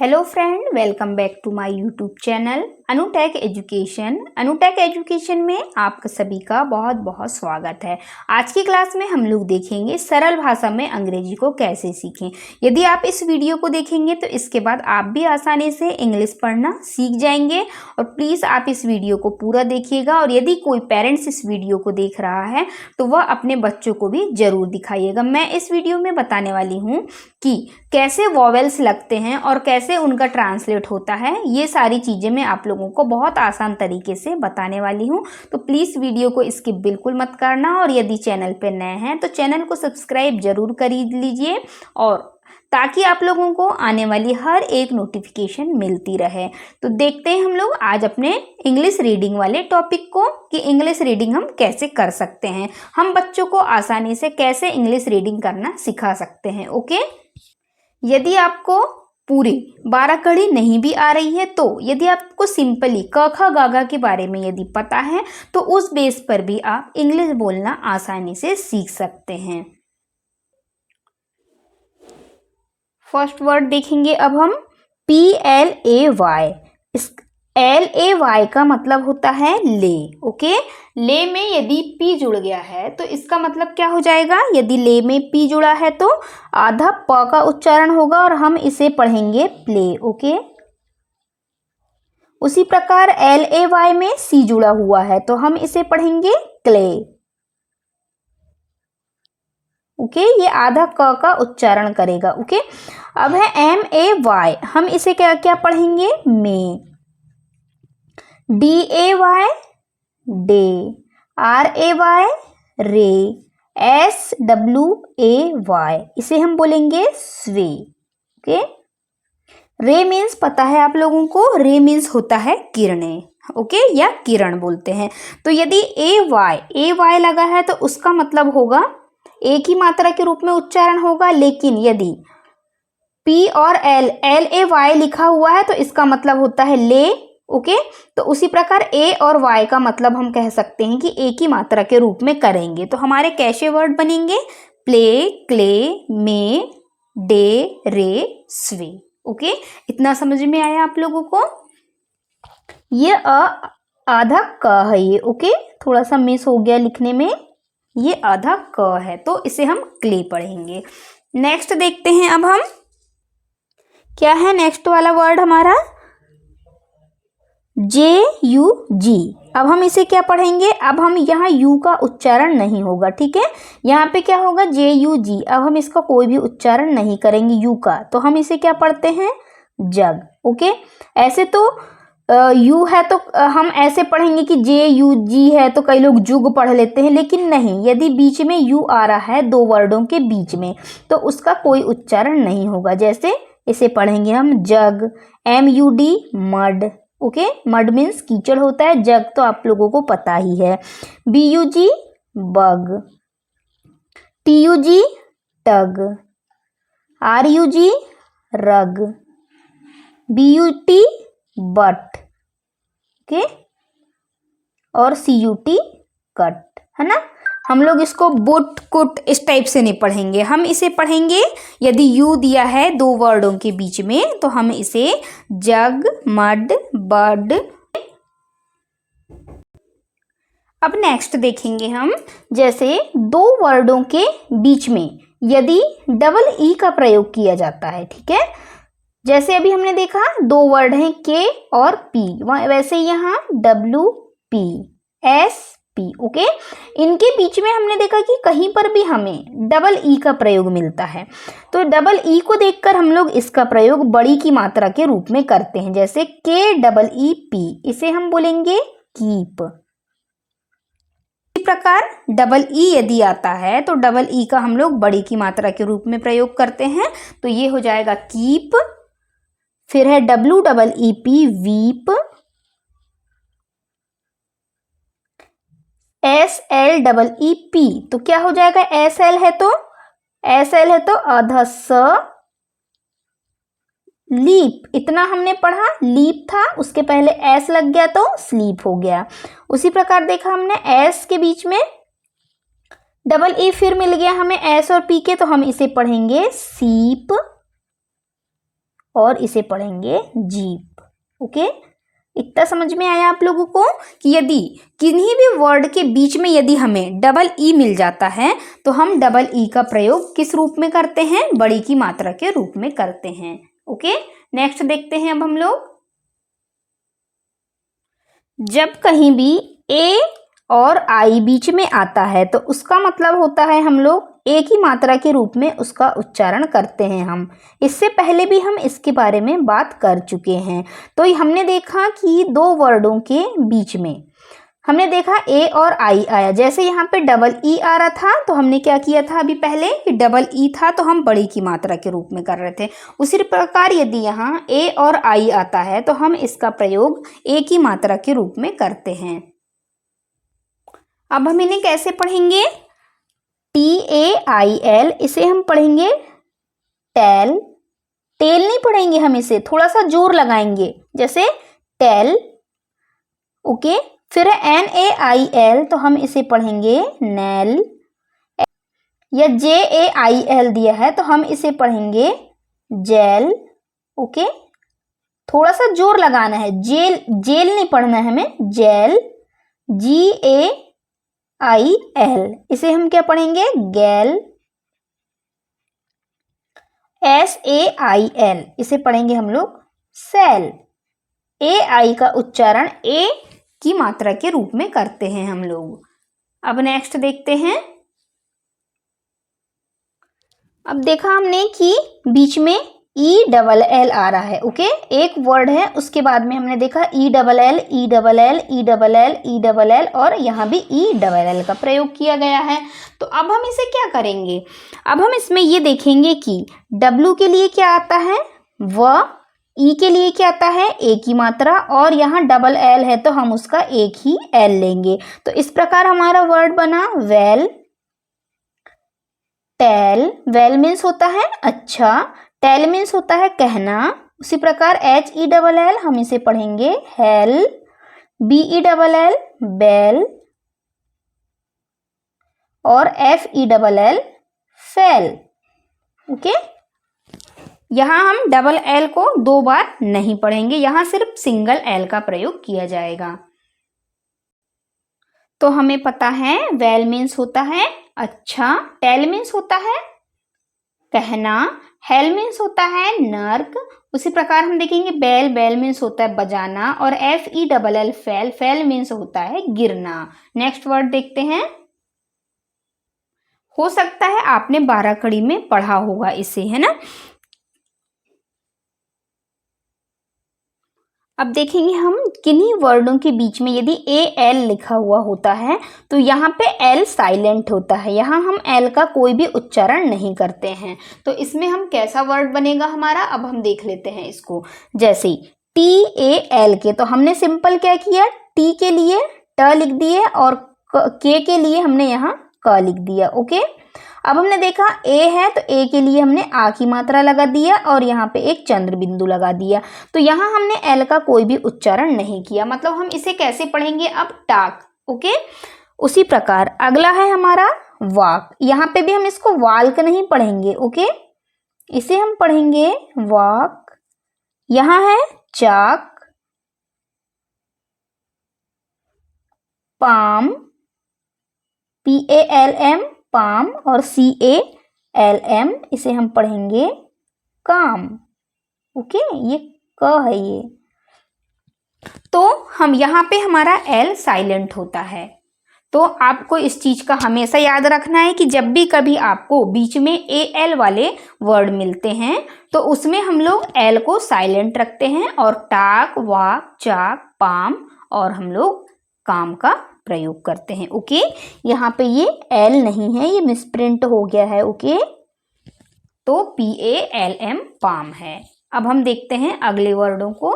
Hello friend, welcome back to my YouTube channel Anutech education. Anutech education में आपका सभी का बहुत बहुत स्वागत है। आज की क्लास में हम लोग देखेंगे सरल भाषा में अंग्रेजी को कैसे सीखें। यदि आप इस वीडियो को देखेंगे तो इसके बाद आप भी आसानी से इंग्लिश पढ़ना सीख जाएंगे। और प्लीज़ आप इस वीडियो को पूरा देखिएगा और यदि कोई पेरेंट्स इस वीडियो को देख रहा है तो वह अपने बच्चों को भी ज़रूर दिखाइएगा। मैं इस वीडियो में बताने वाली हूँ कि कैसे वॉवेल्स लगते हैं और कैसे उनका ट्रांसलेट होता है। ये सारी चीज़ें मैं आप लोगों को बहुत आसान तरीके से बताने वाली हूँ, तो प्लीज़ वीडियो को स्किप बिल्कुल मत करना। और यदि चैनल पे नए हैं तो चैनल को सब्सक्राइब जरूर कर लीजिए, और ताकि आप लोगों को आने वाली हर एक नोटिफिकेशन मिलती रहे। तो देखते हैं हम लोग आज अपने इंग्लिश रीडिंग वाले टॉपिक को कि इंग्लिश रीडिंग हम कैसे कर सकते हैं, हम बच्चों को आसानी से कैसे इंग्लिश रीडिंग करना सिखा सकते हैं। ओके, यदि आपको पूरी 12 कड़ी नहीं भी आ रही है तो यदि आपको सिंपली क ख ग घ के बारे में यदि पता है तो उस बेस पर भी आप इंग्लिश बोलना आसानी से सीख सकते हैं। फर्स्ट वर्ड देखेंगे अब हम PLAY। इस LAY का मतलब होता है ले। ओके, ले में यदि P जुड़ गया है तो इसका मतलब क्या हो जाएगा। यदि ले में P जुड़ा है तो आधा प का उच्चारण होगा और हम इसे पढ़ेंगे प्ले। ओके, उसी प्रकार LAY में C जुड़ा हुआ है तो हम इसे पढ़ेंगे क्ले। ओके, ये आधा क का उच्चारण करेगा। ओके, अब है MAY, हम इसे क्या क्या पढ़ेंगे में। DAY डे, RAY रे, SWAY इसे हम बोलेंगे स्वे। ओके, रे मीन्स पता है आप लोगों को, रे मीन्स होता है किरणें। ओके, या किरण बोलते हैं। तो यदि AY लगा है तो उसका मतलब होगा एक ही मात्रा के रूप में उच्चारण होगा, लेकिन यदि P और LAY लिखा हुआ है तो इसका मतलब होता है ले। ओके, तो उसी प्रकार A और Y का मतलब हम कह सकते हैं कि एक ही मात्रा के रूप में करेंगे। तो हमारे कैसे वर्ड बनेंगे प्ले, क्ले, में, डे, रे, स्वे। ओके, इतना समझ में आया आप लोगों को। ये आधा क है ये। ओके, थोड़ा सा मिस हो गया लिखने में, ये आधा क है तो इसे हम क्ले पढ़ेंगे। नेक्स्ट देखते हैं अब हम क्या है नेक्स्ट वाला वर्ड हमारा JUG। अब हम इसे क्या पढ़ेंगे, अब हम यहाँ U का उच्चारण नहीं होगा। ठीक है, यहाँ पे क्या होगा JUG। अब हम इसका कोई भी उच्चारण नहीं करेंगे U का, तो हम इसे क्या पढ़ते हैं जग। ओके, ऐसे तो U है तो हम ऐसे पढ़ेंगे कि JUG है तो कई लोग जुग पढ़ लेते हैं, लेकिन नहीं, यदि बीच में U आ रहा है दो वर्डों के बीच में तो उसका कोई उच्चारण नहीं होगा। जैसे इसे पढ़ेंगे हम जग, MUD mud. Okay, mud means कीचड़ होता है, जग तो आप लोगों को पता ही है। BUG बग, TUG टग, RUG रग, BUT बट। ओके, और CUT कट, है ना। हम लोग इसको बुट कुट इस टाइप से नहीं पढ़ेंगे, हम इसे पढ़ेंगे यदि यू दिया है दो वर्डों के बीच में तो हम इसे जग, मड, बड। अब नेक्स्ट देखेंगे हम, जैसे दो वर्डों के बीच में यदि डबल ई का प्रयोग किया जाता है। ठीक है, जैसे अभी हमने देखा दो वर्ड हैं के और पी, वैसे यहाँ WPSP। ओके, इनके बीच में हमने देखा कि कहीं पर भी हमें डबल ई का प्रयोग मिलता है, तो डबल ई को देखकर हम लोग इसका प्रयोग बड़ी की मात्रा के रूप में करते हैं। जैसे KEEP, इसे हम बोलेंगे कीप। इसी प्रकार डबल ई यदि आता है तो डबल ई का हम लोग बड़ी की मात्रा के रूप में प्रयोग करते हैं, तो ये हो जाएगा कीप। फिर है WEEP वीप, SLEEP तो क्या हो जाएगा, SL है तो आधा स, लीप, इतना हमने पढ़ा, लीप था उसके पहले S लग गया तो स्लीप हो गया। उसी प्रकार देखा हमने S के बीच में डबल ई फिर मिल गया हमें S और P के, तो हम इसे पढ़ेंगे सीप। और इसे पढ़ेंगे जीप। ओके, इतना समझ में आया आप लोगों को कि यदि किन्हीं भी वर्ड के बीच में यदि हमें डबल ई मिल जाता है तो हम डबल ई का प्रयोग किस रूप में करते हैं? बड़ी की मात्रा के रूप में करते हैं। ओके, नेक्स्ट देखते हैं अब हम लोग। जब कहीं भी ए और आई बीच में आता है तो उसका मतलब होता है हम लोग एक ही मात्रा के रूप में उसका उच्चारण करते हैं। हम इससे पहले भी हम इसके बारे में बात कर चुके हैं। तो हमने देखा कि दो वर्डों के बीच में हमने देखा ए और आई आया, जैसे यहाँ पे डबल ई आ रहा था तो हमने क्या किया था अभी पहले कि डबल ई था तो हम बड़ी की मात्रा के रूप में कर रहे थे। उसी प्रकार यदि यहाँ ए और आई आता है तो हम इसका प्रयोग एक ही मात्रा के रूप में करते हैं। अब हम इन्हें कैसे पढ़ेंगे? TAIL, इसे हम पढ़ेंगे टेल। टेल नहीं पढ़ेंगे हम, इसे थोड़ा सा जोर लगाएंगे जैसे टेल। ओके, फिर NAIL तो हम इसे पढ़ेंगे नेल। या JAIL दिया है तो हम इसे पढ़ेंगे जेल। ओके, थोड़ा सा जोर लगाना है, जेल जेल नहीं पढ़ना है हमें, जेल। GAIL, इसे हम क्या पढ़ेंगे? गैल। SAIL, इसे पढ़ेंगे हम लोग सेल। AI का उच्चारण ए की मात्रा के रूप में करते हैं हम लोग। अब नेक्स्ट देखते हैं। अब देखा हमने कि बीच में ELL आ रहा है। ओके, एक वर्ड है उसके बाद में हमने देखा ELL, ELL, ELL, ELL और यहाँ भी ELL का प्रयोग किया गया है। तो अब हम इसे क्या करेंगे? अब हम इसमें ये देखेंगे कि W के लिए क्या आता है व, ई के लिए क्या आता है ए की मात्रा, और यहाँ डबल एल है तो हम उसका एक ही एल लेंगे। तो इस प्रकार हमारा वर्ड बना वेल। टेल, वेल मीन्स होता है अच्छा, टेल मीन्स होता है कहना। उसी प्रकार HELL हम इसे पढ़ेंगे हेल। BELL बेल और FELL फेल। ओके, यहाँ हम डबल एल को दो बार नहीं पढ़ेंगे, यहाँ सिर्फ सिंगल एल का प्रयोग किया जाएगा। तो हमें पता है वेल मीन्स होता है अच्छा, टेल मीन्स होता है कहना, हेल मीन्स होता है नर्क। उसी प्रकार हम देखेंगे बेल, बेल मीन्स होता है बजाना, और FELL फेल, फेल मीन्स होता है गिरना। नेक्स्ट वर्ड देखते हैं। हो सकता है आपने 12 कड़ी में पढ़ा होगा इसे, है ना। अब देखेंगे हम किन्हीं वर्डों के बीच में यदि AL लिखा हुआ होता है तो यहाँ पे L साइलेंट होता है, यहाँ हम L का कोई भी उच्चारण नहीं करते हैं। तो इसमें हम कैसा वर्ड बनेगा हमारा, अब हम देख लेते हैं इसको। जैसे TAL के तो हमने सिंपल क्या किया, T के लिए ट लिख दिए और K के लिए हमने यहाँ क लिख दिया। ओके, अब हमने देखा ए है तो ए के लिए हमने आ की मात्रा लगा दिया और यहाँ पे एक चंद्र बिंदु लगा दिया। तो यहाँ हमने एल का कोई भी उच्चारण नहीं किया, मतलब हम इसे कैसे पढ़ेंगे अब टाक। ओके, उसी प्रकार अगला है हमारा वाक। यहाँ पे भी हम इसको वाल्क नहीं पढ़ेंगे। ओके, इसे हम पढ़ेंगे वाक। यहाँ है चाक, पाम, PALM पाम, और CALM इसे हम पढ़ेंगे काम। ओके, ये क है ये। तो हम यहाँ पे हमारा L साइलेंट होता है। तो आपको इस चीज का हमेशा याद रखना है कि जब भी कभी आपको बीच में AL वाले वर्ड मिलते हैं तो उसमें हम लोग L को साइलेंट रखते हैं और टाक, वाक, चाक, पाम और हम लोग काम का प्रयोग करते हैं। ओके, यहाँ पे ये एल नहीं है, ये मिसप्रिंट हो गया है। ओके, तो PALM पाम है। अब हम देखते हैं अगले वर्डों को।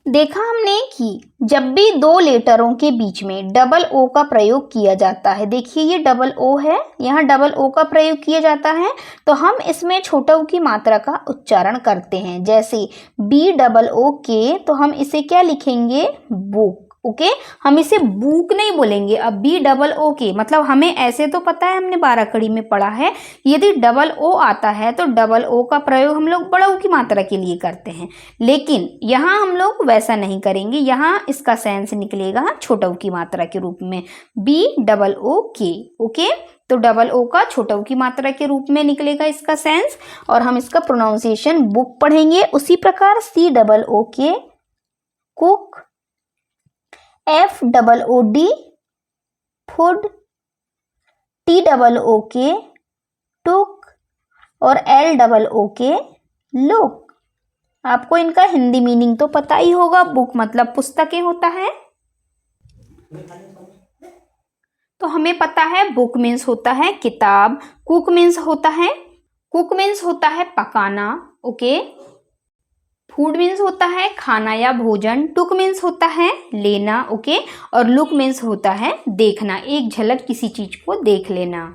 देखा हमने कि जब भी दो लेटरों के बीच में डबल ओ का प्रयोग किया जाता है, देखिए ये डबल ओ है, यहाँ डबल ओ का प्रयोग किया जाता है तो हम इसमें छोटा ओ की मात्रा का उच्चारण करते हैं। जैसे BOOK तो हम इसे क्या लिखेंगे बुक। ओके, हम इसे बुक नहीं बोलेंगे। अब BOOK मतलब हमें ऐसे तो पता है, हमने 12 कड़ी में पढ़ा है, यदि डबल ओ आता है तो डबल ओ का प्रयोग हम लोग बड़ा ओ की मात्रा के लिए करते हैं, लेकिन यहाँ हम लोग वैसा नहीं करेंगे। यहाँ इसका सेंस निकलेगा छोटा ओ की मात्रा के रूप में, BOOK। ओके, तो डबल ओ का छोटा ओ की मात्रा के रूप में निकलेगा इसका सेंस, और हम इसका प्रोनाउंसिएशन बुक पढ़ेंगे। उसी प्रकार COOK cook, FOOD food, TOOK टुक, और LOOK लुक। आपको इनका हिंदी मीनिंग तो पता ही होगा। बुक मतलब पुस्तकें होता है, तो हमें पता है बुक मीन्स होता है किताब, कुक मीन्स होता है पकाना, ओके, फूड मीन्स होता है खाना या भोजन, टुक मीन्स होता है लेना, ओके, और लुक मीन्स होता है देखना, एक झलक किसी चीज को देख लेना।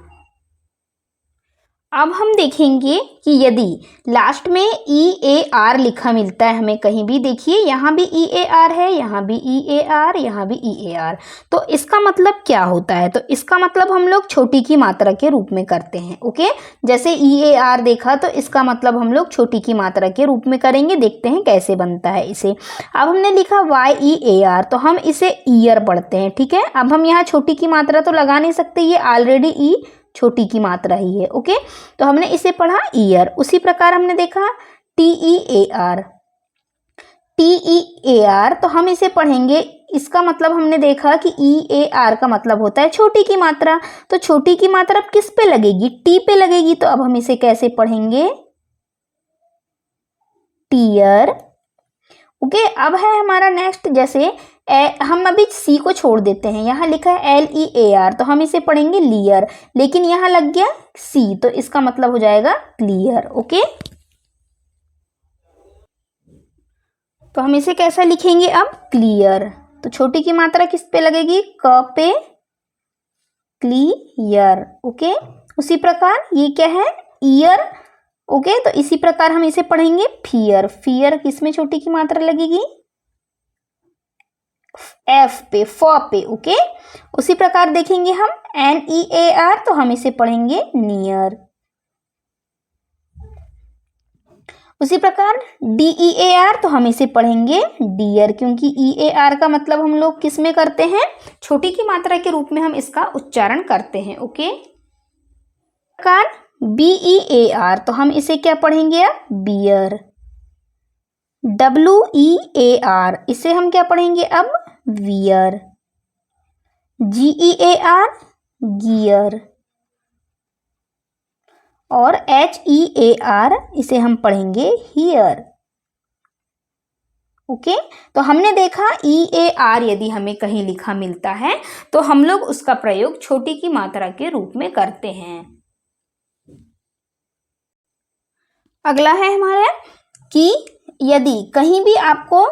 अब हम देखेंगे कि यदि लास्ट में EAR लिखा मिलता है हमें कहीं भी, देखिए यहाँ भी EAR है, यहाँ भी EAR, यहाँ भी EAR, तो इसका मतलब क्या होता है? तो इसका मतलब हम लोग छोटी की मात्रा के रूप में करते हैं, ओके। जैसे EAR देखा तो इसका मतलब हम लोग छोटी की मात्रा के रूप में करेंगे। देखते हैं कैसे बनता है इसे। अब हमने लिखा YEAR, तो हम इसे ईयर पढ़ते हैं, ठीक है। अब हम यहाँ छोटी की मात्रा तो लगा नहीं सकते, ये ऑलरेडी ई छोटी की मात्रा ही है, ओके, तो हमने इसे पढ़ा ईयर। उसी प्रकार हमने देखा TEAR, तो हम इसे पढ़ेंगे। इसका मतलब हमने देखा कि EAR का मतलब होता है छोटी की मात्रा, तो छोटी की मात्रा अब किस पे लगेगी? टी पे लगेगी, तो अब हम इसे कैसे पढ़ेंगे? Tear, okay. अब है हमारा नेक्स्ट, जैसे हम अभी सी को छोड़ देते हैं, यहाँ लिखा है LEAR, तो हम इसे पढ़ेंगे लियर, लेकिन यहाँ लग गया सी, तो इसका मतलब हो जाएगा क्लियर, ओके। तो हम इसे कैसा लिखेंगे अब? क्लियर। तो छोटी की मात्रा किस पे लगेगी? क पे, क्लियर, ओके। उसी प्रकार ये क्या है? ईयर, ओके, तो इसी प्रकार हम इसे पढ़ेंगे फियर। फियर किस में छोटी की मात्रा लगेगी? F पे, फ पे, ओके। उसी प्रकार देखेंगे हम NEAR, तो हम इसे पढ़ेंगे नियर। उसी प्रकार DEAR, तो हम इसे पढ़ेंगे डियर, क्योंकि EAR का मतलब हम लोग किस में करते हैं? छोटी की मात्रा के रूप में हम इसका उच्चारण करते हैं, ओके। प्रकार BEAR, तो हम इसे क्या पढ़ेंगे अब? बियर। WEAR, इसे हम क्या पढ़ेंगे अब? वियर। GEAR, गियर, और HEAR, इसे हम पढ़ेंगे हियर, ओके। तो हमने देखा EAR यदि हमें कहीं लिखा मिलता है तो हम लोग उसका प्रयोग छोटी की मात्रा के रूप में करते हैं। अगला है हमारा कि यदि कहीं भी आपको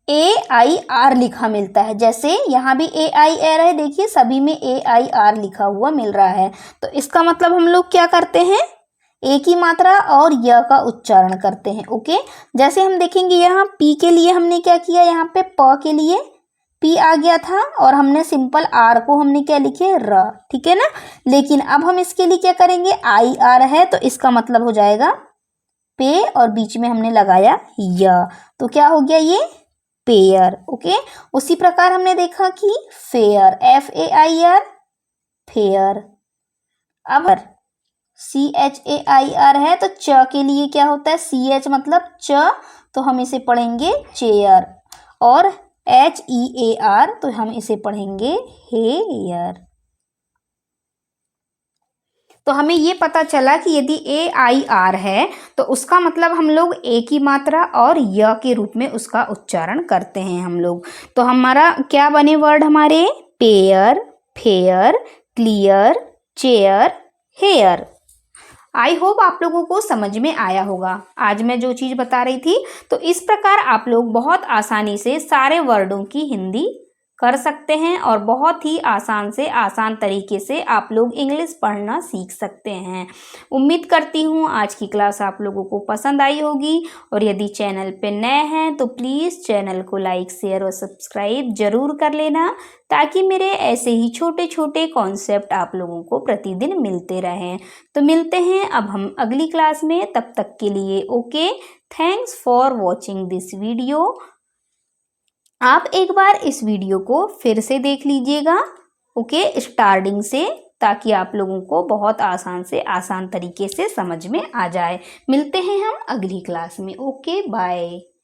AIR लिखा मिलता है, जैसे यहाँ भी AIR है, देखिए सभी में AIR लिखा हुआ मिल रहा है, तो इसका मतलब हम लोग क्या करते हैं? ए की मात्रा और य का उच्चारण करते हैं, ओके। जैसे हम देखेंगे यहाँ पी के लिए हमने क्या किया, यहाँ पे प के लिए पी आ गया था और हमने सिंपल आर को हमने क्या लिखे? र, ठीक है ना। लेकिन अब हम इसके लिए क्या करेंगे? IR है, तो इसका मतलब हो जाएगा पे, और बीच में हमने लगाया य, तो क्या हो गया ये? Pair, okay. उसी प्रकार हमने देखा कि फेयर, FAIR, फेयर। अब CHAIR है, तो च के लिए क्या होता है? CH मतलब च, तो हम इसे पढ़ेंगे चेयर, और HEAR, तो हम इसे पढ़ेंगे हेयर। तो हमें ये पता चला कि यदि AIR है तो उसका मतलब हम लोग ए की मात्रा और य के रूप में उसका उच्चारण करते हैं हम लोग। तो हमारा क्या बने वर्ड हमारे? Pair, fair, clear, chair, hair. I hope आप लोगों को समझ में आया होगा आज मैं जो चीज़ बता रही थी। तो इस प्रकार आप लोग बहुत आसानी से सारे वर्डों की हिंदी कर सकते हैं और बहुत ही आसान से आसान तरीके से आप लोग इंग्लिश पढ़ना सीख सकते हैं। उम्मीद करती हूँ आज की क्लास आप लोगों को पसंद आई होगी और यदि चैनल पे नए हैं तो प्लीज़ चैनल को लाइक शेयर और सब्सक्राइब ज़रूर कर लेना, ताकि मेरे ऐसे ही छोटे छोटे कॉन्सेप्ट आप लोगों को प्रतिदिन मिलते रहें। तो मिलते हैं अब हम अगली क्लास में, तब तक के लिए okay, thanks for watching this video. आप एक बार इस वीडियो को फिर से देख लीजिएगा ओके स्टार्टिंग से, ताकि आप लोगों को बहुत आसान से आसान तरीके से समझ में आ जाए। मिलते हैं हम अगली क्लास में। Okay bye.